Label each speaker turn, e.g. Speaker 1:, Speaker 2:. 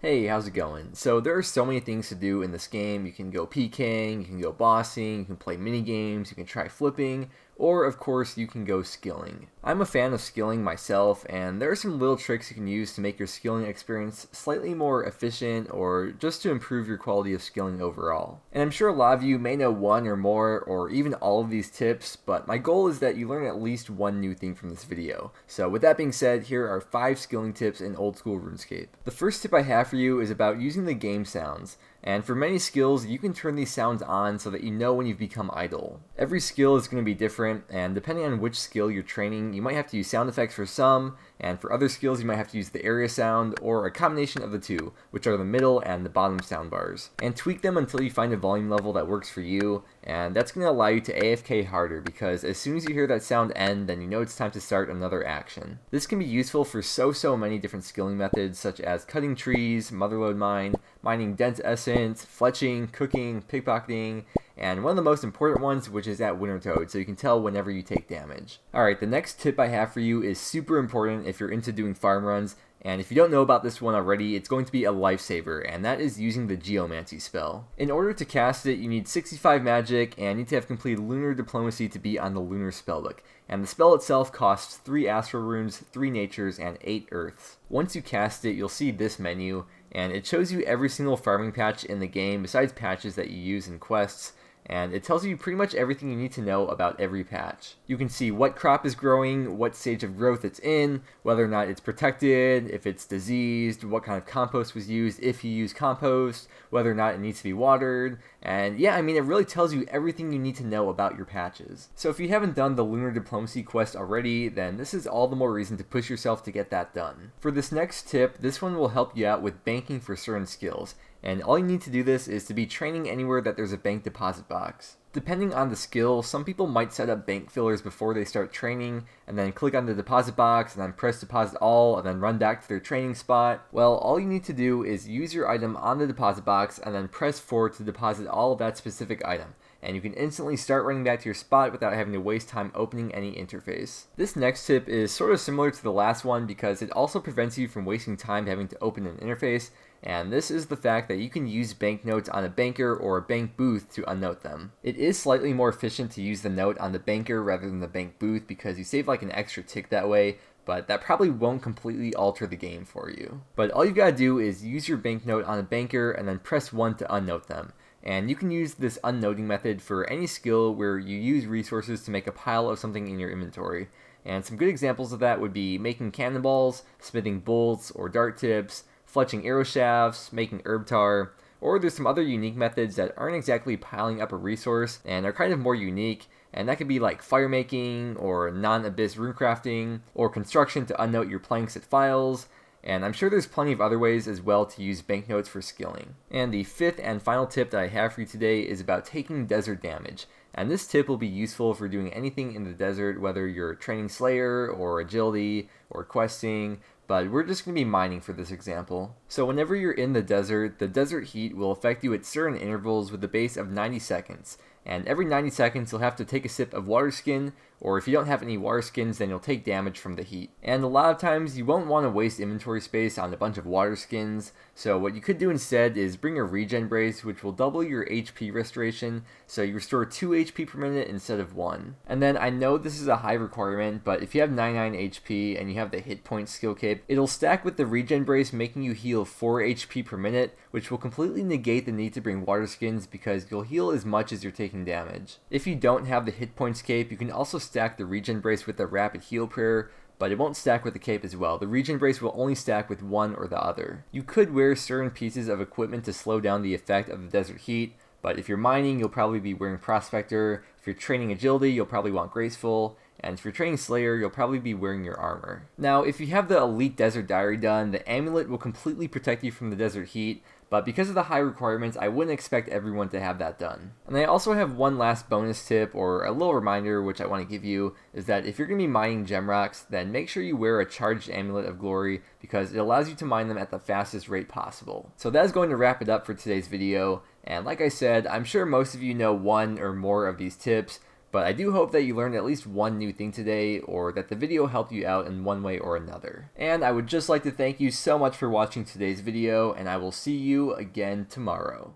Speaker 1: Hey, how's it going? So there are so many things to do in this game. You can go PKing, you can go bossing, you can play mini games, you can try flipping, or of course you can go skilling. I'm a fan of skilling myself, and there are some little tricks you can use to make your skilling experience slightly more efficient or just to improve your quality of skilling overall. And I'm sure a lot of you may know one or more or even all of these tips, but my goal is that you learn at least one new thing from this video. So with that being said, here are 5 skilling tips in Old School Runescape. The first tip I have for you is about using the game sounds. And for many skills, you can turn these sounds on so that you know when you've become idle. Every skill is going to be different, and depending on which skill you're training, you might have to use sound effects for some, and for other skills you might have to use the area sound, or a combination of the two, which are the middle and the bottom sound bars. And tweak them until you find a volume level that works for you, and that's going to allow you to AFK harder, because as soon as you hear that sound end, then you know it's time to start another action. This can be useful for so many different skilling methods, such as cutting trees, motherlode mine, mining dense essence, fletching, cooking, pickpocketing, and one of the most important ones, which is at Winter Toad, so you can tell whenever you take damage. Alright, the next tip I have for you is super important if you're into doing farm runs, and if you don't know about this one already, it's going to be a lifesaver, and that is using the Geomancy spell. In order to cast it, you need 65 magic, and need to have completed Lunar Diplomacy to be on the Lunar Spell book. And the spell itself costs 3 Astral Runes, 3 Natures, and 8 Earths. Once you cast it, you'll see this menu, and it shows you every single farming patch in the game, besides patches that you use in quests, and it tells you pretty much everything you need to know about every patch. You can see what crop is growing, what stage of growth it's in, whether or not it's protected, if it's diseased, what kind of compost was used, if you use compost, whether or not it needs to be watered, and yeah, I mean, it really tells you everything you need to know about your patches. So if you haven't done the Lunar Diplomacy quest already, then this is all the more reason to push yourself to get that done. For this next tip, this one will help you out with banking for certain skills. And all you need to do this is to be training anywhere that there's a bank deposit box. Depending on the skill, some people might set up bank fillers before they start training, and then click on the deposit box, and then press deposit all, and then run back to their training spot. Well, all you need to do is use your item on the deposit box, and then press forward to deposit all of that specific item. And you can instantly start running back to your spot without having to waste time opening any interface. This next tip is sort of similar to the last one because it also prevents you from wasting time having to open an interface, and this is the fact that you can use banknotes on a banker or a bank booth to unnote them. It is slightly more efficient to use the note on the banker rather than the bank booth because you save like an extra tick that way, but that probably won't completely alter the game for you. But all you gotta do is use your banknote on a banker and then press 1 to unnote them. And you can use this unnoting method for any skill where you use resources to make a pile of something in your inventory. And some good examples of that would be making cannonballs, smithing bolts or dart tips, fletching arrow shafts, making herb tar, or there's some other unique methods that aren't exactly piling up a resource and are kind of more unique, and that could be like fire making, or non-abyss runecrafting, or construction to unnote your planks at files, and I'm sure there's plenty of other ways as well to use banknotes for skilling. And the 5th and final tip that I have for you today is about taking desert damage. And this tip will be useful for doing anything in the desert, whether you're training Slayer, or agility, or questing, but we're just going to be mining for this example. So whenever you're in the desert heat will affect you at certain intervals with a base of 90 seconds. And every 90 seconds you'll have to take a sip of water skin, or if you don't have any water skins, then you'll take damage from the heat. And a lot of times you won't want to waste inventory space on a bunch of water skins, so what you could do instead is bring a regen brace, which will double your HP restoration, so you restore 2 HP per minute instead of 1. And then I know this is a high requirement, but if you have 99 HP and you have the hit point skill cape, it'll stack with the regen brace, making you heal 4 HP per minute, which will completely negate the need to bring water skins because you'll heal as much as you're taking damage. If you don't have the hit points cape, you can also stack the regen brace with the rapid heal prayer, but it won't stack with the cape as well. The regen brace will only stack with one or the other. You could wear certain pieces of equipment to slow down the effect of the desert heat, but if you're mining, you'll probably be wearing Prospector. If you're training agility, you'll probably want Graceful. And if you're training Slayer, you'll probably be wearing your armor. Now, if you have the Elite Desert Diary done, the amulet will completely protect you from the desert heat, but because of the high requirements, I wouldn't expect everyone to have that done. And I also have one last bonus tip, or a little reminder, which I want to give you, is that if you're going to be mining gem rocks, then make sure you wear a charged Amulet of Glory, because it allows you to mine them at the fastest rate possible. So that is going to wrap it up for today's video, and like I said, I'm sure most of you know one or more of these tips, But I do hope that you learned at least one new thing today, or that the video helped you out in one way or another. And I would just like to thank you so much for watching today's video, and I will see you again tomorrow.